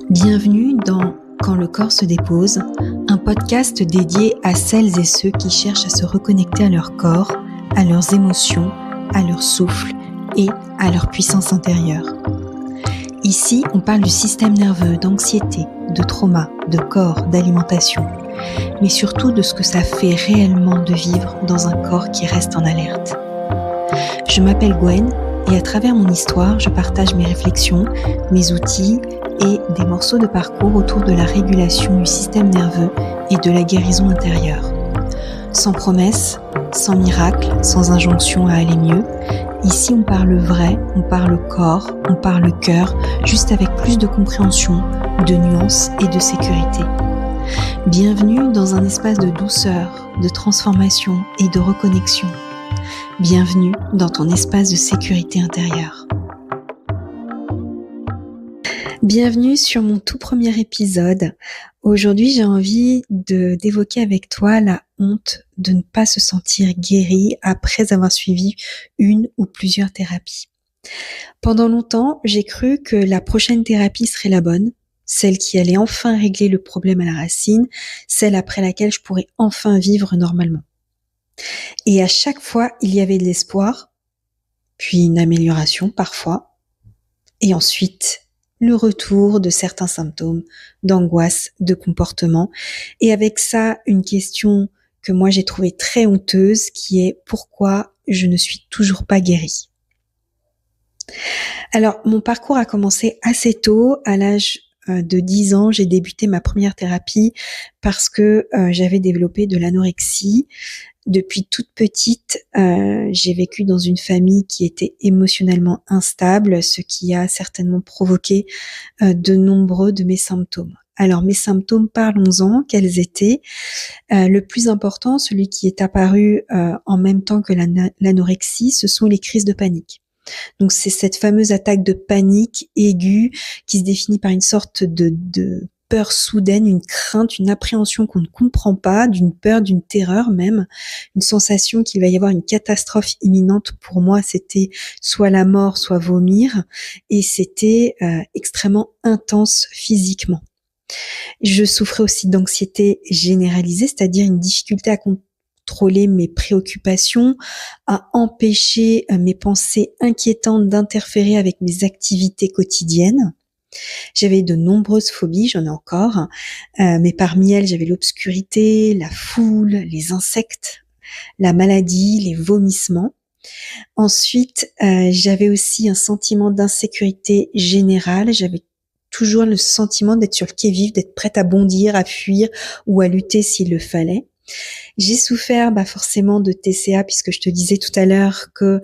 Bienvenue dans Quand le corps se dépose, un podcast dédié à celles et ceux qui cherchent à se reconnecter à leur corps, à leurs émotions, à leur souffle et à leur puissance intérieure. Ici, on parle du système nerveux, d'anxiété, de trauma, de corps, d'alimentation, mais surtout de ce que ça fait réellement de vivre dans un corps qui reste en alerte. Je m'appelle Gwen et à travers mon histoire, je partage mes réflexions, mes outils et des morceaux de parcours autour de la régulation du système nerveux et de la guérison intérieure. Sans promesse, sans miracle, sans injonction à aller mieux, ici on parle vrai, on parle corps, on parle cœur, juste avec plus de compréhension, de nuances et de sécurité. Bienvenue dans un espace de douceur, de transformation et de reconnexion. Bienvenue dans ton espace de sécurité intérieure. Bienvenue sur mon tout premier épisode. Aujourd'hui, j'ai envie d'évoquer avec toi la honte de ne pas se sentir guéri après avoir suivi une ou plusieurs thérapies. Pendant longtemps, j'ai cru que la prochaine thérapie serait la bonne, celle qui allait enfin régler le problème à la racine, celle après laquelle je pourrais enfin vivre normalement. Et à chaque fois, il y avait de l'espoir, puis une amélioration parfois, et ensuite le retour de certains symptômes d'angoisse, de comportement, et avec ça, une question que moi j'ai trouvée très honteuse, qui est pourquoi je ne suis toujours pas guérie. Alors, mon parcours a commencé assez tôt, à l'âge de 10 ans, j'ai débuté ma première thérapie parce que j'avais développé de l'anorexie. Depuis toute petite, j'ai vécu dans une famille qui était émotionnellement instable, ce qui a certainement provoqué de nombreux de mes symptômes. Alors mes symptômes, parlons-en, quels étaient? Le plus important, celui qui est apparu en même temps que l'anorexie, ce sont les crises de panique. Donc c'est cette fameuse attaque de panique aiguë qui se définit par une sorte de peur soudaine, une crainte, une appréhension qu'on ne comprend pas, d'une peur, d'une terreur même, une sensation qu'il va y avoir une catastrophe imminente. Pour moi, c'était soit la mort, soit vomir, et c'était extrêmement intense physiquement. Je souffrais aussi d'anxiété généralisée, c'est-à-dire une difficulté à contrôler mes préoccupations, à empêcher mes pensées inquiétantes d'interférer avec mes activités quotidiennes. J'avais de nombreuses phobies, j'en ai encore, mais parmi elles, j'avais l'obscurité, la foule, les insectes, la maladie, les vomissements. Ensuite, j'avais aussi un sentiment d'insécurité générale, j'avais toujours le sentiment d'être sur le qui-vive, d'être prête à bondir, à fuir ou à lutter s'il le fallait. J'ai souffert forcément de TCA puisque je te disais tout à l'heure que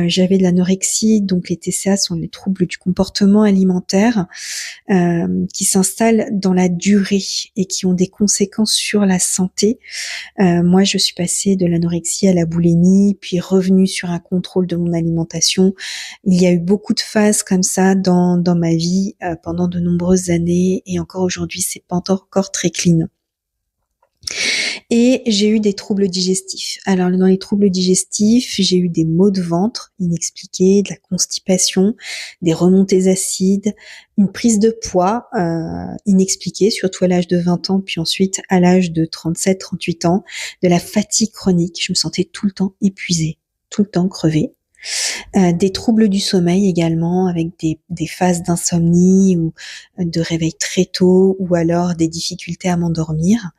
j'avais de l'anorexie, donc les TCA sont les troubles du comportement alimentaire qui s'installent dans la durée et qui ont des conséquences sur la santé. Moi, je suis passée de l'anorexie à la boulimie, puis revenue sur un contrôle de mon alimentation. Il y a eu beaucoup de phases comme ça dans ma vie pendant de nombreuses années et encore aujourd'hui, c'est pas encore très clean. Et j'ai eu des troubles digestifs. Alors dans les troubles digestifs, j'ai eu des maux de ventre inexpliqués, de la constipation, des remontées acides, une prise de poids inexpliquée, surtout à l'âge de 20 ans, puis ensuite à l'âge de 37-38 ans, de la fatigue chronique. Je me sentais tout le temps épuisée, tout le temps crevée. Des troubles du sommeil également, avec des phases d'insomnie ou de réveil très tôt, ou alors des difficultés à m'endormir.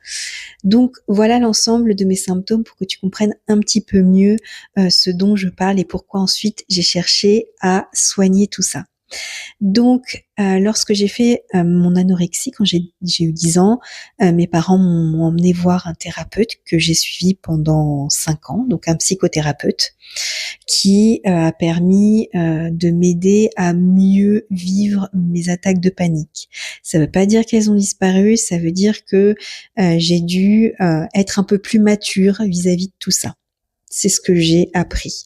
Donc voilà l'ensemble de mes symptômes pour que tu comprennes un petit peu mieux ce dont je parle et pourquoi ensuite j'ai cherché à soigner tout ça. Donc, lorsque j'ai fait mon anorexie, quand j'ai eu 10 ans, mes parents m'ont emmené voir un thérapeute que j'ai suivi pendant 5 ans, donc un psychothérapeute, qui a permis de m'aider à mieux vivre mes attaques de panique. Ça veut pas dire qu'elles ont disparu, ça veut dire que j'ai dû être un peu plus mature vis-à-vis de tout ça. C'est ce que j'ai appris.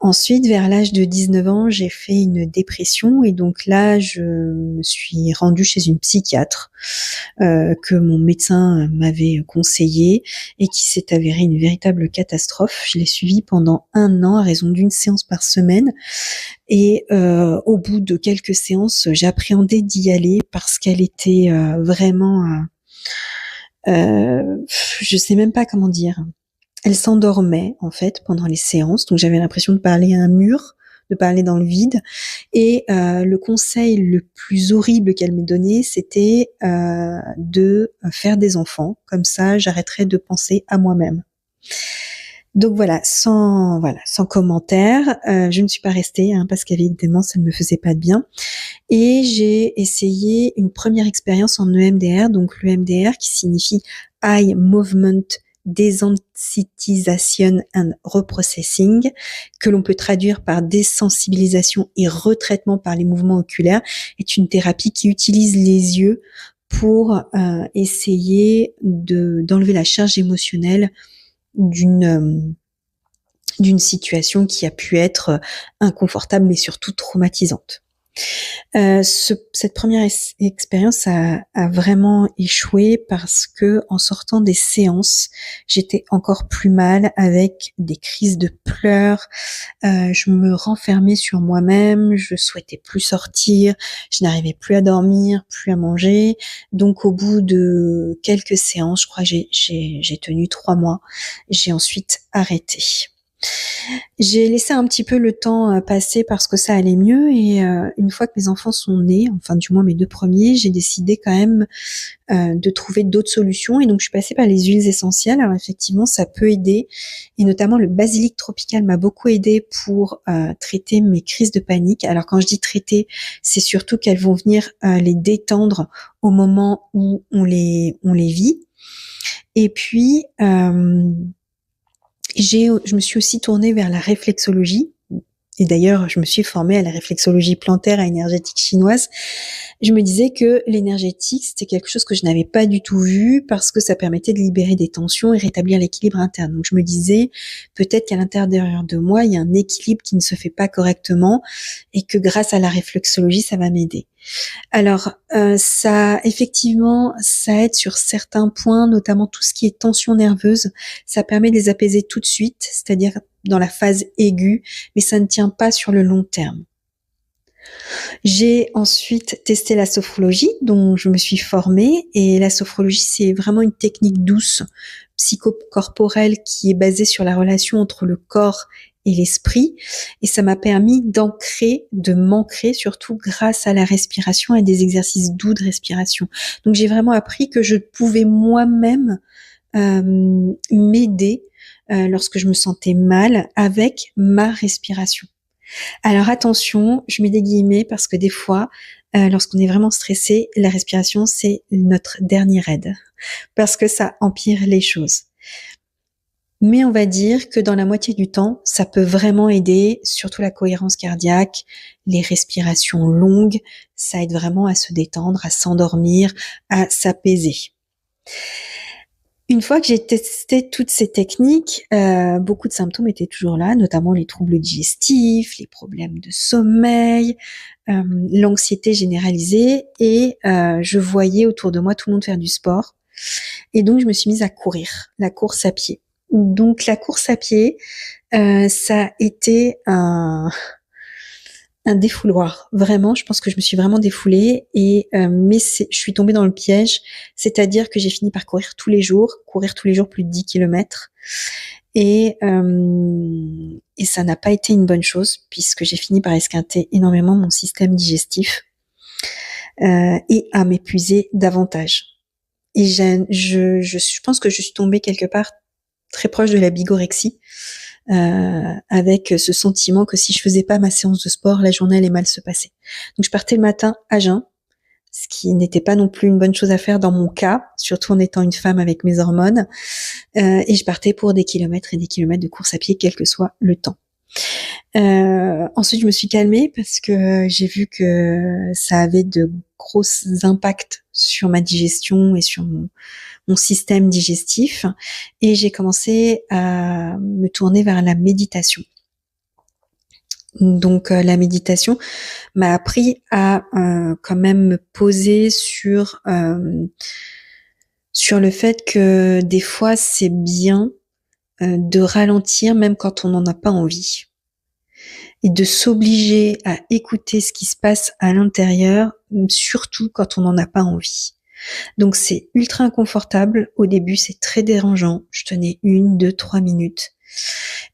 Ensuite, vers l'âge de 19 ans, j'ai fait une dépression et donc là, je me suis rendue chez une psychiatre que mon médecin m'avait conseillé et qui s'est avérée une véritable catastrophe. Je l'ai suivie pendant 1 an à raison d'une séance par semaine et au bout de quelques séances, j'appréhendais d'y aller parce qu'elle était vraiment, je sais même pas comment dire. Elle s'endormait en fait pendant les séances, donc j'avais l'impression de parler à un mur, de parler dans le vide. Et le conseil le plus horrible qu'elle m'ait donné, c'était de faire des enfants. Comme ça, j'arrêterais de penser à moi-même. Donc sans commentaire. Je ne suis pas restée parce qu'évidemment, ça ne me faisait pas de bien. Et j'ai essayé une première expérience en EMDR, donc l'EMDR qui signifie Eye Movement Desensitization and Reprocessing, que l'on peut traduire par désensibilisation et retraitement par les mouvements oculaires, est une thérapie qui utilise les yeux pour essayer d'enlever la charge émotionnelle d'une situation qui a pu être inconfortable mais surtout traumatisante. Cette première expérience a vraiment échoué parce que en sortant des séances, j'étais encore plus mal avec des crises de pleurs. Je me renfermais sur moi-même, je souhaitais plus sortir, je n'arrivais plus à dormir, plus à manger. Donc au bout de quelques séances, je crois que j'ai tenu 3 mois, j'ai ensuite arrêté. J'ai laissé un petit peu le temps passer parce que ça allait mieux et une fois que mes enfants sont nés, enfin du moins mes 2 premiers, j'ai décidé quand même de trouver d'autres solutions et donc je suis passée par les huiles essentielles. Alors effectivement, ça peut aider et notamment le basilic tropical m'a beaucoup aidé pour traiter mes crises de panique. Alors quand je dis traiter, c'est surtout qu'elles vont venir les détendre au moment où on les vit. Et puis je me suis aussi tournée vers la réflexologie. Et d'ailleurs, je me suis formée à la réflexologie plantaire et énergétique chinoise. Je me disais que l'énergétique, c'était quelque chose que je n'avais pas du tout vu parce que ça permettait de libérer des tensions et rétablir l'équilibre interne. Donc je me disais, peut-être qu'à l'intérieur de moi, il y a un équilibre qui ne se fait pas correctement et que grâce à la réflexologie, ça va m'aider. Alors, ça aide sur certains points, notamment tout ce qui est tension nerveuse. Ça permet de les apaiser tout de suite, c'est-à-dire dans la phase aiguë, mais ça ne tient pas sur le long terme. J'ai ensuite testé la sophrologie, dont je me suis formée, et la sophrologie, c'est vraiment une technique douce, psychocorporelle, qui est basée sur la relation entre le corps et l'esprit, et ça m'a permis de m'ancrer surtout grâce à la respiration et des exercices doux de respiration. Donc j'ai vraiment appris que je pouvais moi-même m'aider lorsque je me sentais mal avec ma respiration. Alors attention, je mets des guillemets parce que des fois, lorsqu'on est vraiment stressé, la respiration, c'est notre dernière aide parce que ça empire les choses. Mais on va dire que dans la moitié du temps, ça peut vraiment aider, surtout la cohérence cardiaque, les respirations longues, ça aide vraiment à se détendre, à s'endormir, à s'apaiser. Une fois que j'ai testé toutes ces techniques, beaucoup de symptômes étaient toujours là, notamment les troubles digestifs, les problèmes de sommeil, l'anxiété généralisée et je voyais autour de moi tout le monde faire du sport. Et donc, je me suis mise à courir, la course à pied. Donc, la course à pied, ça a été un défouloir. Vraiment, je pense que je me suis vraiment défoulée mais je suis tombée dans le piège, c'est-à-dire que j'ai fini par courir tous les jours plus de 10 kilomètres. Et ça n'a pas été une bonne chose puisque j'ai fini par esquinter énormément mon système digestif et à m'épuiser davantage. Et je pense que je suis tombée quelque part très proche de la bigorexie, avec ce sentiment que si je faisais pas ma séance de sport, la journée allait mal se passer. Donc je partais le matin à jeun, ce qui n'était pas non plus une bonne chose à faire dans mon cas, surtout en étant une femme avec mes hormones, et je partais pour des kilomètres et des kilomètres de course à pied, quel que soit le temps. Ensuite, je me suis calmée parce que j'ai vu que ça avait de gros impacts sur ma digestion et sur mon système digestif. Et j'ai commencé à me tourner vers la méditation. Donc la méditation m'a appris à quand même me poser sur le fait que des fois c'est bien de ralentir même quand on n'en a pas envie et de s'obliger à écouter ce qui se passe à l'intérieur, surtout quand on n'en a pas envie. Donc c'est ultra inconfortable. Au début, c'est très dérangeant. Je tenais 1, 2, 3 minutes.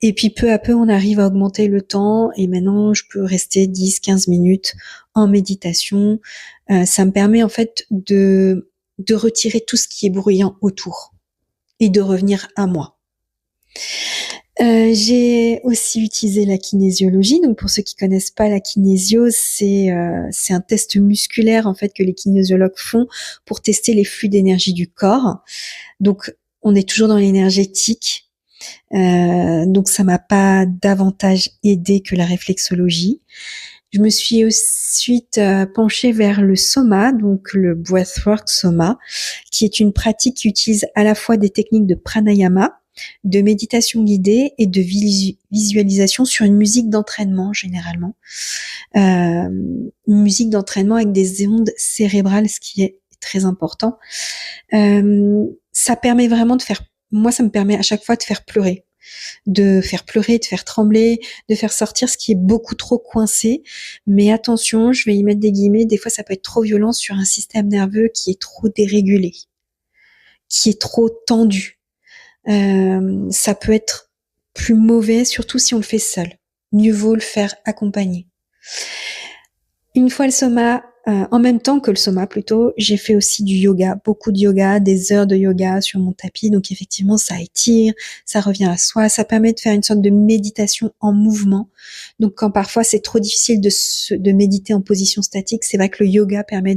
Et puis peu à peu, on arrive à augmenter le temps et maintenant, je peux rester 10, 15 minutes en méditation. Ça me permet en fait de retirer tout ce qui est bruyant autour et de revenir à moi. J'ai aussi utilisé la kinésiologie. Donc pour ceux qui connaissent pas la kinésio, c'est un test musculaire en fait que les kinésiologues font pour tester les flux d'énergie du corps. Donc on est toujours dans l'énergétique. Donc ça m'a pas davantage aidé que la réflexologie. Je me suis ensuite penchée vers le soma, donc le breathwork soma, qui est une pratique qui utilise à la fois des techniques de pranayama, de méditation guidée et de visualisation sur une musique d'entraînement généralement. Une musique d'entraînement avec des ondes cérébrales, ce qui est très important. Ça permet vraiment moi ça me permet à chaque fois de faire pleurer, de faire trembler, de faire sortir ce qui est beaucoup trop coincé. Mais attention, je vais y mettre des guillemets, des fois ça peut être trop violent sur un système nerveux qui est trop dérégulé, qui est trop tendu. Ça peut être plus mauvais, surtout si on le fait seul. Mieux vaut le faire accompagné. Une fois le soma, en même temps que le soma plutôt, j'ai fait aussi du yoga, beaucoup de yoga, des heures de yoga sur mon tapis. Donc effectivement, ça étire, ça revient à soi, ça permet de faire une sorte de méditation en mouvement. Donc quand parfois c'est trop difficile de méditer en position statique, c'est vrai que le yoga permet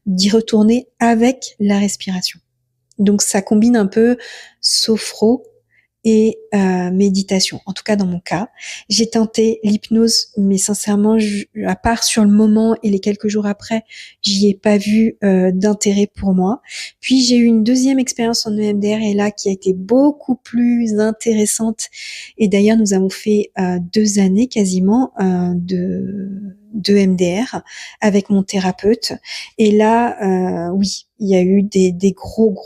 d'y retourner avec la respiration. Donc ça combine un peu sophro et méditation. En tout cas dans mon cas, j'ai tenté l'hypnose, mais sincèrement, à part sur le moment et les quelques jours après, j'y ai pas vu d'intérêt pour moi. Puis j'ai eu une deuxième expérience en EMDR et là qui a été beaucoup plus intéressante. Et d'ailleurs, nous avons fait 2 années quasiment de MDR avec mon thérapeute. Et là, oui, il y a eu des gros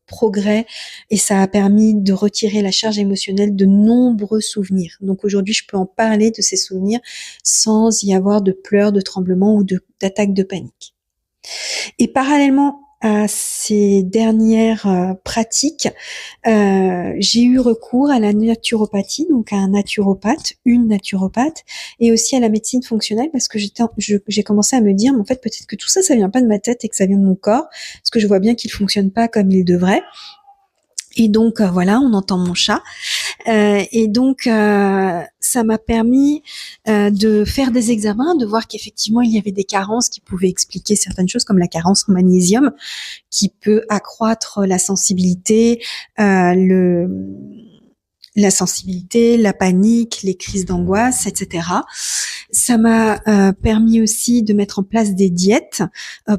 progrès et ça a permis de retirer la charge émotionnelle de nombreux souvenirs. Donc aujourd'hui, je peux en parler de ces souvenirs sans y avoir de pleurs, de tremblements ou d'attaques de panique. Et parallèlement à ces dernières pratiques, j'ai eu recours à la naturopathie, donc à un naturopathe, une naturopathe, et aussi à la médecine fonctionnelle parce que j'ai commencé à me dire, mais en fait, peut-être que tout ça, ça vient pas de ma tête et que ça vient de mon corps, parce que je vois bien qu'il fonctionne pas comme il devrait. Et donc voilà, on entend mon chat. Et donc ça m'a permis de faire des examens, de voir qu'effectivement il y avait des carences qui pouvaient expliquer certaines choses, comme la carence en magnésium, qui peut accroître la sensibilité, la panique, les crises d'angoisse, etc. Ça m'a permis aussi de mettre en place des diètes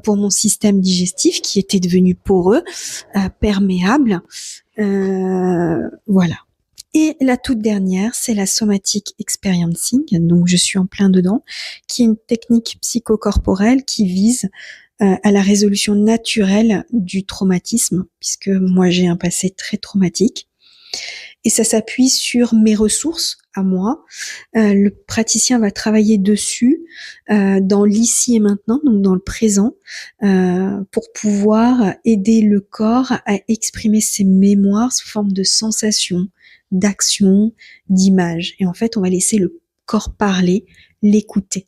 pour mon système digestif qui était devenu poreux, perméable. Voilà. Et la toute dernière, c'est la somatic experiencing, donc je suis en plein dedans, qui est une technique psychocorporelle qui vise à la résolution naturelle du traumatisme, puisque moi j'ai un passé très traumatique. Et ça s'appuie sur mes ressources à moi. Le praticien va travailler dessus dans l'ici et maintenant, donc dans le présent, pour pouvoir aider le corps à exprimer ses mémoires sous forme de sensations, d'actions, d'images. Et en fait, on va laisser le corps parler, l'écouter.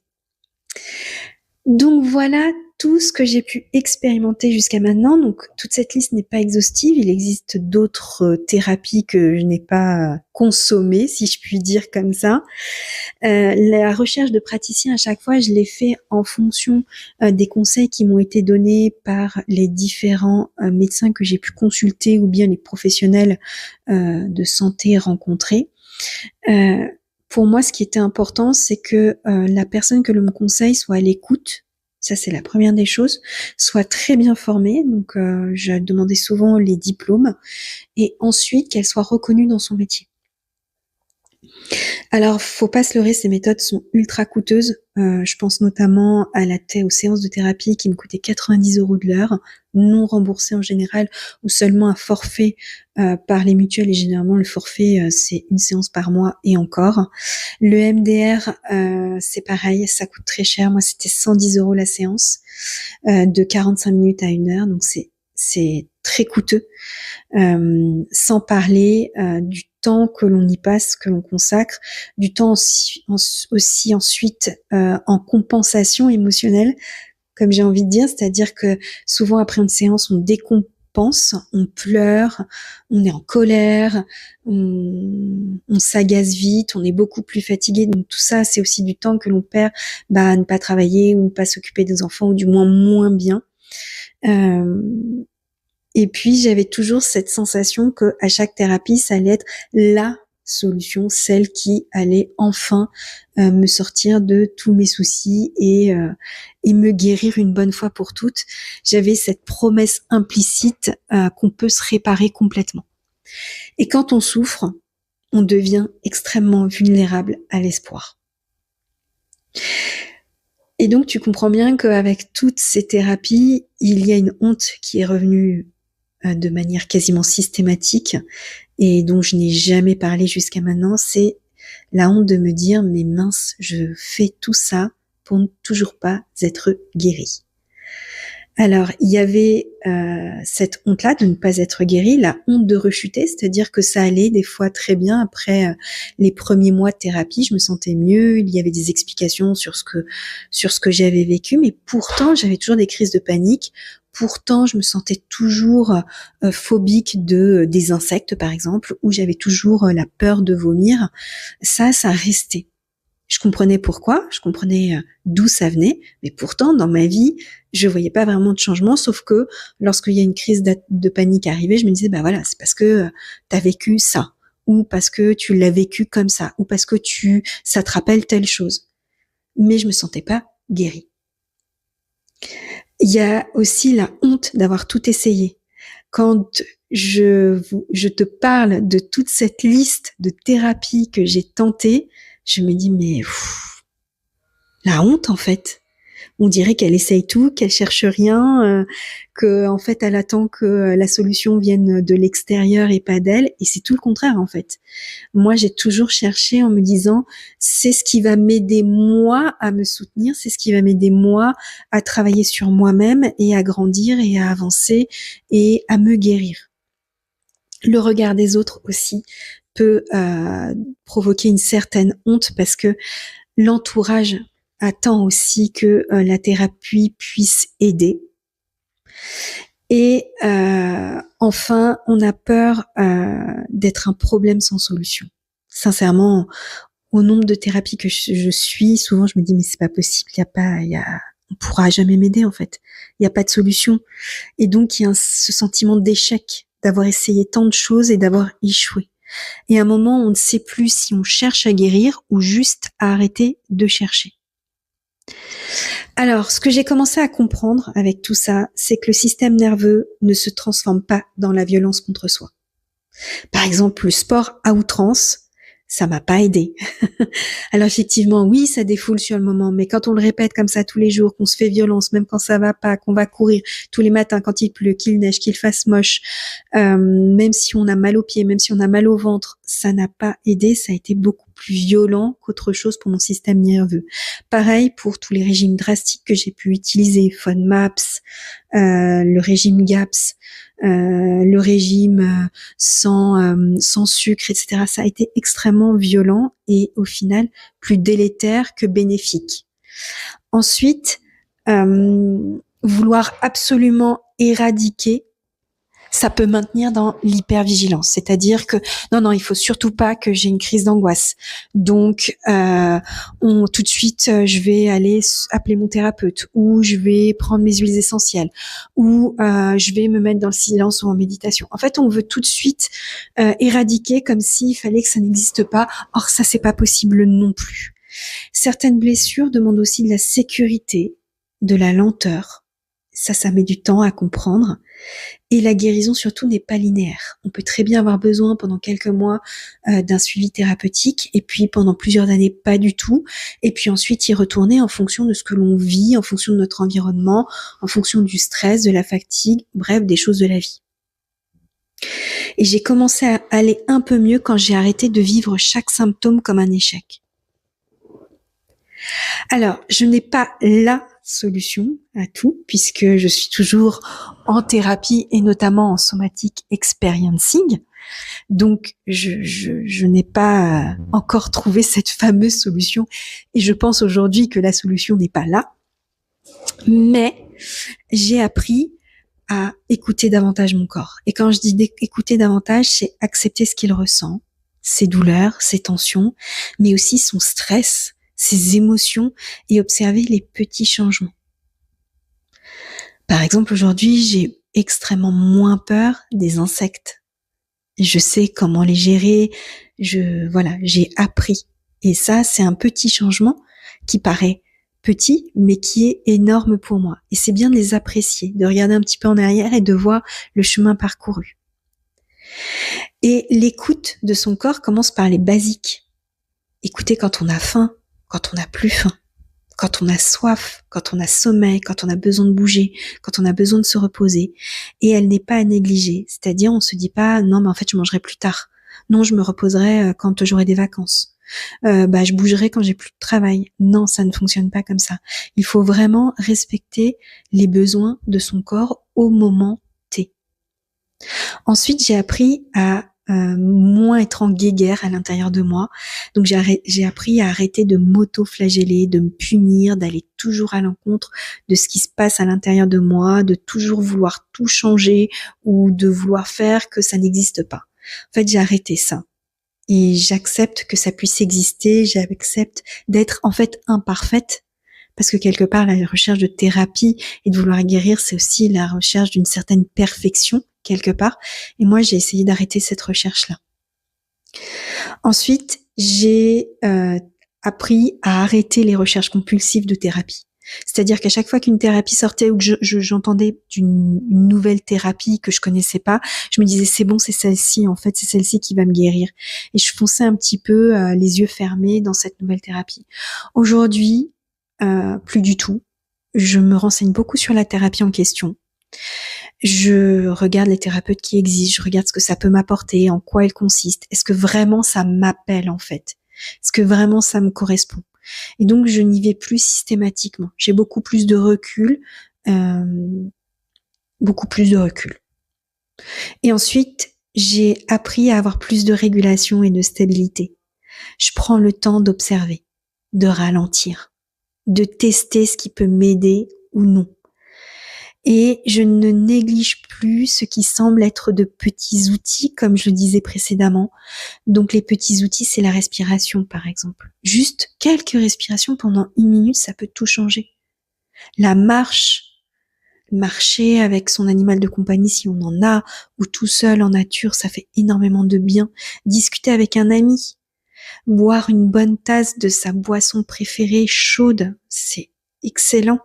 Donc voilà tout ce que j'ai pu expérimenter jusqu'à maintenant. Donc toute cette liste n'est pas exhaustive. Il existe d'autres thérapies que je n'ai pas consommées, si je puis dire comme ça. La recherche de praticien, à chaque fois, je l'ai fait en fonction des conseils qui m'ont été donnés par les différents médecins que j'ai pu consulter ou bien les professionnels de santé rencontrés. Pour moi, ce qui était important, c'est que la personne que l'on me conseille soit à l'écoute, Ça, c'est la première des choses. Sois très bien formée. Donc, je demandais souvent les diplômes. Et ensuite, qu'elle soit reconnue dans son métier. Alors, faut pas se leurrer, ces méthodes sont ultra coûteuses. Je pense notamment aux séances de thérapie qui me coûtaient 90 € de l'heure, non remboursées en général, ou seulement un forfait par les mutuelles. Et généralement, le forfait, c'est une séance par mois et encore. Le MDR, c'est pareil, ça coûte très cher. Moi, c'était 110 € la séance, de 45 minutes à 1 heure. Donc, c'est très coûteux. Sans parler du temps que l'on y passe, que l'on consacre, du temps aussi ensuite en compensation émotionnelle, comme j'ai envie de dire, c'est-à-dire que souvent après une séance, on décompense, on pleure, on est en colère, on s'agace vite, on est beaucoup plus fatigué. Donc tout ça, c'est aussi du temps que l'on perd à ne pas travailler ou ne pas s'occuper des enfants, ou du moins bien. Et puis, j'avais toujours cette sensation que à chaque thérapie, ça allait être la solution, celle qui allait enfin me sortir de tous mes soucis et me guérir une bonne fois pour toutes. J'avais cette promesse implicite qu'on peut se réparer complètement. Et quand on souffre, on devient extrêmement vulnérable à l'espoir. Et donc, tu comprends bien qu'avec toutes ces thérapies, il y a une honte qui est revenue de manière quasiment systématique et dont je n'ai jamais parlé jusqu'à maintenant. C'est la honte de me dire, mais mince, je fais tout ça pour ne toujours pas être guérie. Alors, il y avait cette honte-là de ne pas être guérie, la honte de rechuter, c'est-à-dire que ça allait des fois très bien après les premiers mois de thérapie, je me sentais mieux, il y avait des explications sur ce que j'avais vécu, mais pourtant j'avais toujours des crises de panique. Pourtant, je me sentais toujours phobique des insectes, par exemple, ou j'avais toujours la peur de vomir. Ça restait. Je comprenais pourquoi, je comprenais d'où ça venait, mais pourtant, dans ma vie, je voyais pas vraiment de changement, sauf que lorsqu'il y a une crise de panique arrivée, je me disais, voilà, c'est parce que t'as vécu ça, ou parce que tu l'as vécu comme ça, ou parce que ça te rappelle telle chose. Mais je me sentais pas guérie. Il y a aussi la honte d'avoir tout essayé. Quand je te parle de toute cette liste de thérapies que j'ai tentées, je me dis, mais la honte en fait. On dirait qu'elle essaye tout, qu'elle cherche rien, que en fait elle attend que la solution vienne de l'extérieur et pas d'elle. Et c'est tout le contraire en fait. Moi, j'ai toujours cherché en me disant, c'est ce qui va m'aider moi à me soutenir, c'est ce qui va m'aider moi à travailler sur moi-même et à grandir et à avancer et à me guérir. Le regard des autres aussi peut provoquer une certaine honte parce que l'entourage attend aussi que la thérapie puisse aider. Et enfin, on a peur d'être un problème sans solution. Sincèrement, au nombre de thérapies que je suis, souvent je me dis mais c'est pas possible, on pourra jamais m'aider en fait. Il n'y a pas de solution. Et donc il y a ce sentiment d'échec, d'avoir essayé tant de choses et d'avoir échoué. Et à un moment, on ne sait plus si on cherche à guérir ou juste à arrêter de chercher. Alors, ce que j'ai commencé à comprendre avec tout ça, c'est que le système nerveux ne se transforme pas dans la violence contre soi. Par exemple, le sport à outrance, ça m'a pas aidé. Alors effectivement, oui, ça défoule sur le moment, mais quand on le répète comme ça tous les jours, qu'on se fait violence, même quand ça va pas, qu'on va courir tous les matins quand il pleut, qu'il neige, qu'il fasse moche, même si on a mal aux pieds, même si on a mal au ventre, ça n'a pas aidé, ça a été beaucoup plus violent qu'autre chose pour mon système nerveux. Pareil pour tous les régimes drastiques que j'ai pu utiliser, FODMAPs, le régime GAPS, le régime sans sucre, etc. Ça a été extrêmement violent et au final plus délétère que bénéfique. Ensuite, vouloir absolument éradiquer, ça peut maintenir dans l'hypervigilance, c'est-à-dire que non, il faut surtout pas que j'ai une crise d'angoisse. Donc, tout de suite, je vais aller appeler mon thérapeute, ou je vais prendre mes huiles essentielles, ou je vais me mettre dans le silence ou en méditation. En fait, on veut tout de suite éradiquer comme s'il fallait que ça n'existe pas. Or, ça, c'est pas possible non plus. Certaines blessures demandent aussi de la sécurité de la lenteur. Ça met du temps à comprendre. Et la guérison surtout n'est pas linéaire. On peut très bien avoir besoin pendant quelques mois d'un suivi thérapeutique et puis pendant plusieurs années pas du tout. Et puis ensuite y retourner en fonction de ce que l'on vit, en fonction de notre environnement, en fonction du stress, de la fatigue, bref, des choses de la vie. Et j'ai commencé à aller un peu mieux quand j'ai arrêté de vivre chaque symptôme comme un échec. Alors, je n'ai pas la solution à tout, puisque je suis toujours en thérapie et notamment en somatic experiencing. Donc, je n'ai pas encore trouvé cette fameuse solution et je pense aujourd'hui que la solution n'est pas là. Mais j'ai appris à écouter davantage mon corps. Et quand je dis écouter davantage, c'est accepter ce qu'il ressent, ses douleurs, ses tensions, mais aussi son stress, ses émotions et observer les petits changements. Par exemple, aujourd'hui, j'ai extrêmement moins peur des insectes. Je sais comment les gérer, j'ai appris. Et ça, c'est un petit changement qui paraît petit, mais qui est énorme pour moi. Et c'est bien de les apprécier, de regarder un petit peu en arrière et de voir le chemin parcouru. Et l'écoute de son corps commence par les basiques. Écouter quand on a faim, quand on n'a plus faim, quand on a soif, quand on a sommeil, quand on a besoin de bouger, quand on a besoin de se reposer. Et elle n'est pas à négliger. C'est-à-dire, on se dit pas, non, mais en fait, je mangerai plus tard. Non, je me reposerai quand j'aurai des vacances. Je bougerai quand j'ai plus de travail. Non, ça ne fonctionne pas comme ça. Il faut vraiment respecter les besoins de son corps au moment T. Ensuite, j'ai appris à moins être en guéguerre à l'intérieur de moi. Donc j'ai appris à arrêter de m'auto-flageller, de me punir, d'aller toujours à l'encontre de ce qui se passe à l'intérieur de moi, de toujours vouloir tout changer ou de vouloir faire que ça n'existe pas. En fait, j'ai arrêté ça. Et j'accepte que ça puisse exister, j'accepte d'être en fait imparfaite, parce que quelque part la recherche de thérapie et de vouloir guérir, c'est aussi la recherche d'une certaine perfection quelque part, et moi j'ai essayé d'arrêter cette recherche-là. Ensuite, j'ai appris à arrêter les recherches compulsives de thérapie. C'est-à-dire qu'à chaque fois qu'une thérapie sortait ou que j'entendais une nouvelle thérapie que je connaissais pas, je me disais c'est bon, c'est celle-ci en fait, c'est celle-ci qui va me guérir. Et je fonçais un petit peu les yeux fermés dans cette nouvelle thérapie. Aujourd'hui, plus du tout. Je me renseigne beaucoup sur la thérapie en question. Je regarde les thérapeutes qui existent, je regarde ce que ça peut m'apporter, en quoi elle consiste. Est-ce que vraiment ça m'appelle en fait? Est-ce que vraiment ça me correspond? Et donc je n'y vais plus systématiquement. J'ai beaucoup plus de recul, Et ensuite, j'ai appris à avoir plus de régulation et de stabilité. Je prends le temps d'observer, de ralentir, de tester ce qui peut m'aider ou non. Et je ne néglige plus ce qui semble être de petits outils, comme je le disais précédemment. Donc les petits outils, c'est la respiration, par exemple. Juste quelques respirations pendant 1 minute, ça peut tout changer. La marche, marcher avec son animal de compagnie si on en a, ou tout seul en nature, ça fait énormément de bien. Discuter avec un ami, boire une bonne tasse de sa boisson préférée chaude, c'est excellent.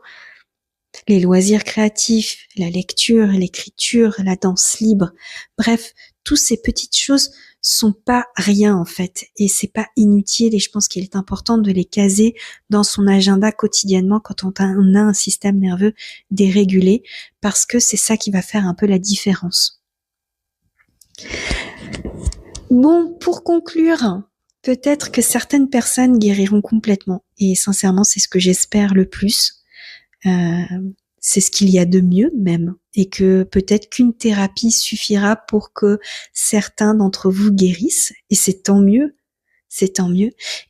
Les loisirs créatifs, la lecture, l'écriture, la danse libre, bref, toutes ces petites choses sont pas rien en fait, et c'est pas inutile, et je pense qu'il est important de les caser dans son agenda quotidiennement quand on a un système nerveux dérégulé, parce que c'est ça qui va faire un peu la différence. Bon, pour conclure, peut-être que certaines personnes guériront complètement, et sincèrement c'est ce que j'espère le plus. C'est ce qu'il y a de mieux même, et que peut-être qu'une thérapie suffira pour que certains d'entre vous guérissent, et c'est tant mieux,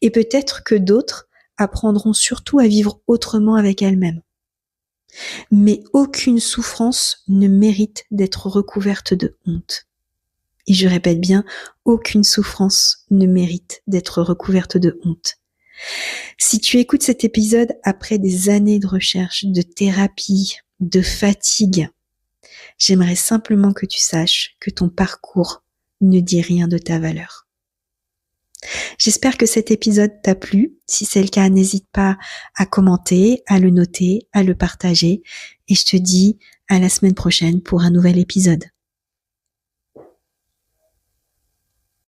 et peut-être que d'autres apprendront surtout à vivre autrement avec elles-mêmes. Mais aucune souffrance ne mérite d'être recouverte de honte. Et je répète bien, aucune souffrance ne mérite d'être recouverte de honte. Si tu écoutes cet épisode après des années de recherche, de thérapie, de fatigue, j'aimerais simplement que tu saches que ton parcours ne dit rien de ta valeur. J'espère que cet épisode t'a plu. Si c'est le cas, n'hésite pas à commenter, à le noter, à le partager. Et je te dis à la semaine prochaine pour un nouvel épisode.